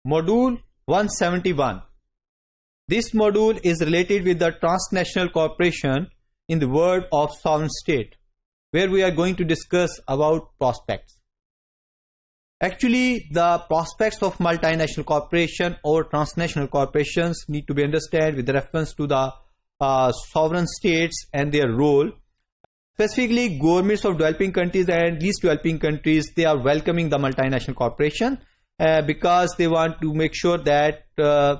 Module 171. This module is related with the transnational cooperation in the world of sovereign state, where we are going to discuss about prospects. Actually, the prospects of multinational corporation or transnational corporations need to be understood with reference to the sovereign states and their role. Specifically, governments of developing countries and least developing countries, they are welcoming the multinational corporation because they want to make sure that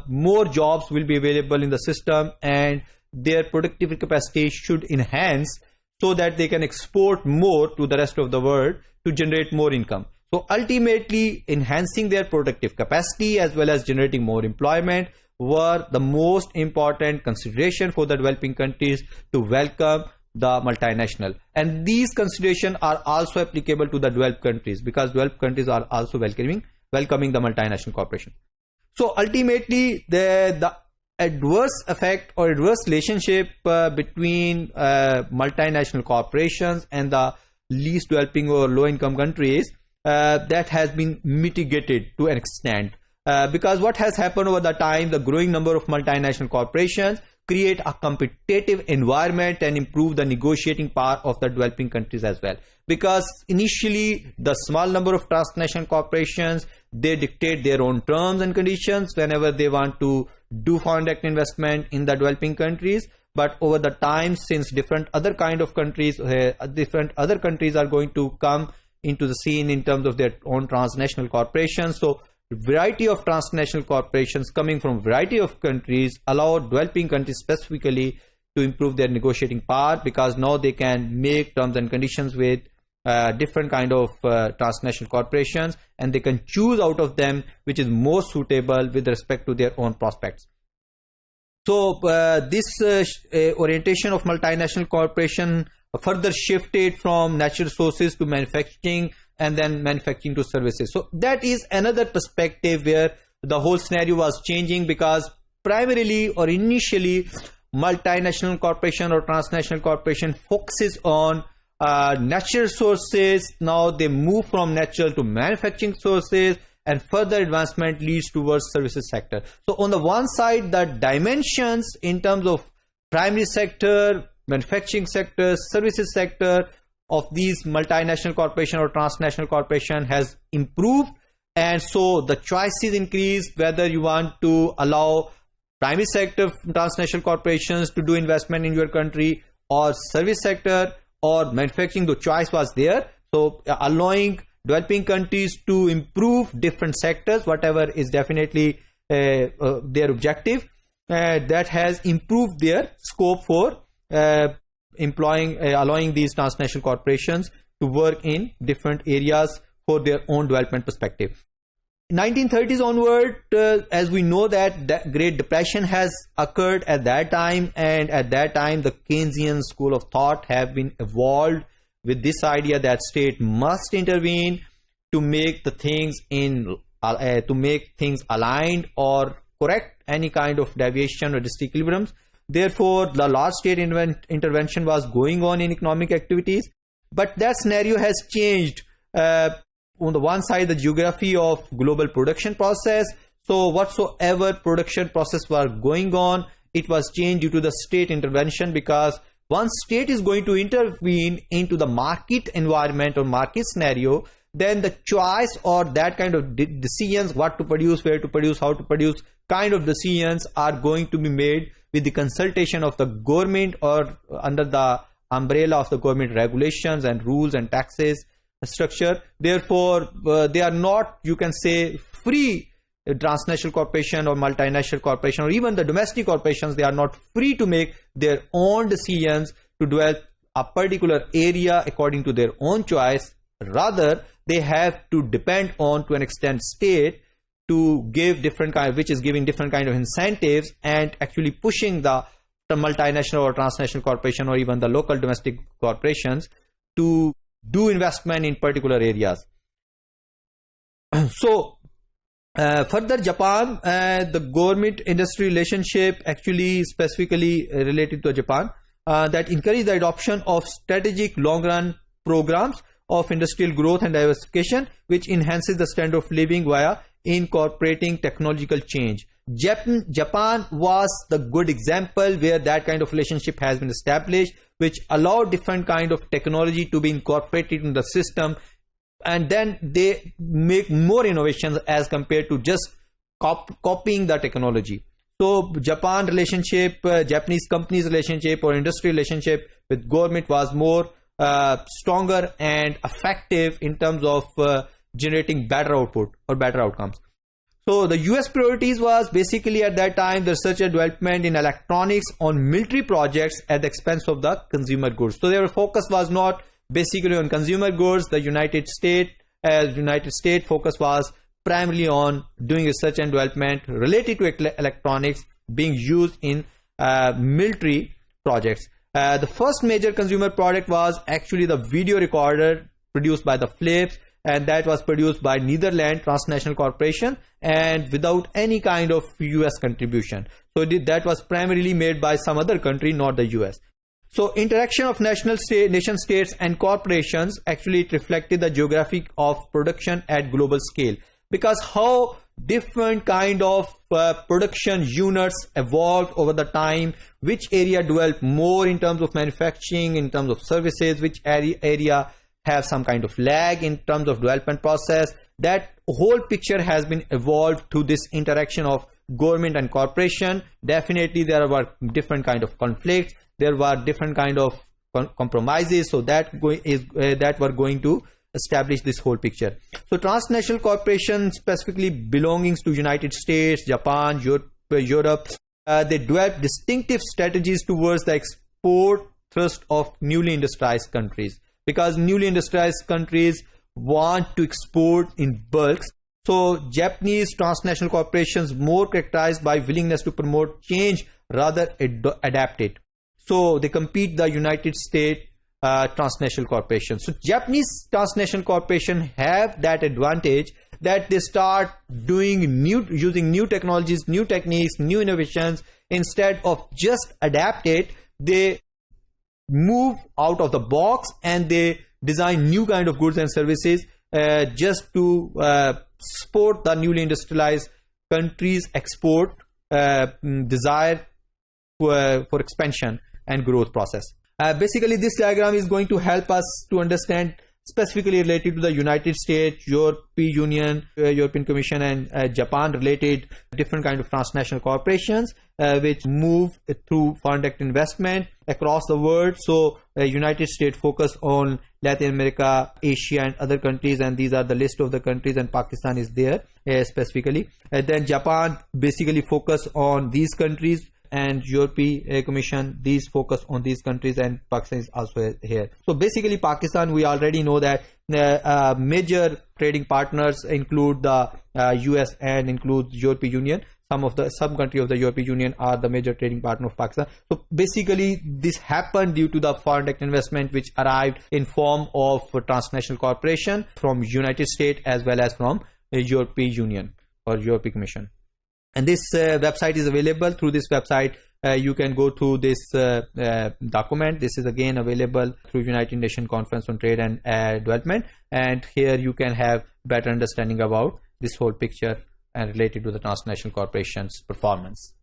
more jobs will be available in the system and their productive capacity should enhance so that they can export more to the rest of the world to generate more income. So ultimately, enhancing their productive capacity as well as generating more employment were the most important consideration for the developing countries to welcome the multinational. And these considerations are also applicable to the developed countries because developed countries are also welcoming the multinational corporation. So ultimately, the adverse effect or adverse relationship between multinational corporations and the least developing or low income countries that has been mitigated to an extent because what has happened over the time, the growing number of multinational corporations create a competitive environment and improve the negotiating power of the developing countries as well. Because initially, the small number of transnational corporations, they dictate their own terms and conditions whenever they want to do foreign direct investment in the developing countries. But over the time, since different other countries are going to come into the scene in terms of their own transnational corporations. So variety of transnational corporations coming from variety of countries allow developing countries specifically to improve their negotiating power because now they can make terms and conditions with different kind of transnational corporations and they can choose out of them which is most suitable with respect to their own prospects. So this orientation of multinational corporation further shifted from natural resources to manufacturing and then manufacturing to services. So that is another perspective where the whole scenario was changing because primarily or initially multinational corporation or transnational corporation focuses on natural resources. Now they move from natural to manufacturing sources and further advancement leads towards services sector. So on the one side, the dimensions in terms of primary sector, manufacturing sector, services sector of these multinational corporation or transnational corporation has improved, and so the choices increase whether you want to allow primary sector transnational corporations to do investment in your country or service sector or manufacturing. The choice was there, so allowing developing countries to improve different sectors, whatever is definitely their objective, that has improved their scope for allowing these transnational corporations to work in different areas for their own development perspective. 1930s onward, as we know that Great Depression has occurred at that time, and at that time the Keynesian school of thought have been evolved with this idea that state must intervene to make the things aligned or correct any kind of deviation or disequilibriums. Therefore, the large state intervention was going on in economic activities, but that scenario has changed. On the one side, the geography of global production process. So whatsoever production process was going on, it was changed due to the state intervention, because once state is going to intervene into the market environment or market scenario, then the choice or that kind of decisions, what to produce, where to produce, how to produce, kind of decisions are going to be made with the consultation of the government or under the umbrella of the government regulations and rules and taxes structure. Therefore, they are not, you can say, free. Transnational corporation or multinational corporation or even the domestic corporations, they are not free to make their own decisions to develop a particular area according to their own choice. Rather, they have to depend on, to an extent, state to give different kind, which is giving different kind of incentives and actually pushing the multinational or transnational corporation or even the local domestic corporations to do investment in particular areas. So further, Japan, the government industry relationship actually specifically related to Japan that encourage the adoption of strategic long run programs of industrial growth and diversification, which enhances the standard of living via incorporating technological change. Japan was the good example where that kind of relationship has been established, which allowed different kind of technology to be incorporated in the system, and then they make more innovations as compared to just copying the technology. So Japan relationship, Japanese companies relationship or industry relationship with government was more stronger and effective in terms of generating better output or better outcomes. So the US priorities was basically at that time the research and development in electronics on military projects at the expense of the consumer goods. So their focus was not basically on consumer goods. The United States focus was primarily on doing research and development related to electronics being used in military projects. The first major consumer product was actually the video recorder produced by the Philips, and that was produced by Netherlands Transnational Corporation and without any kind of US contribution. So that was primarily made by some other country, not the US. So interaction of nation states and corporations, actually it reflected the geography of production at global scale, because how different kind of production units evolved over the time, which area developed more in terms of manufacturing, in terms of services, which area have some kind of lag in terms of development process. That whole picture has been evolved through this interaction of government and corporation. Definitely there were different kind of conflicts, there were different kind of compromises, so that were going to establish this whole picture. So transnational corporations, specifically belongings to United States, Japan, Europe, they developed distinctive strategies towards the export thrust of newly industrialized countries, because newly industrialized countries want to export in bulks. So Japanese transnational corporations more characterized by willingness to promote change rather adapt it. So they compete the United States transnational corporations. So Japanese transnational corporation have that advantage that they start using new technologies, new techniques, new innovations. Instead of just adapt it, they move out of the box and they design new kind of goods and services just to support the newly industrialized countries' export desire for expansion and growth process. Basically, this diagram is going to help us to understand specifically related to the United States, European Union, European Commission and Japan related different kind of transnational corporations which move through foreign direct investment across the world. So United States focus on Latin America, Asia and other countries, and these are the list of the countries, and Pakistan is there specifically. Then Japan basically focus on these countries, and European Commission, these focus on these countries, and Pakistan is also here. So basically Pakistan, we already know that major trading partners include the US and include European Union. Some country of the European Union are the major trading partner of Pakistan. So basically this happened due to the foreign direct investment which arrived in form of transnational corporation from United States as well as from European Union or European Commission. And this website is available. Through this website you can go through this document. This is again available through United Nations Conference on Trade and Development, and here you can have better understanding about this whole picture and related to the transnational corporations performance.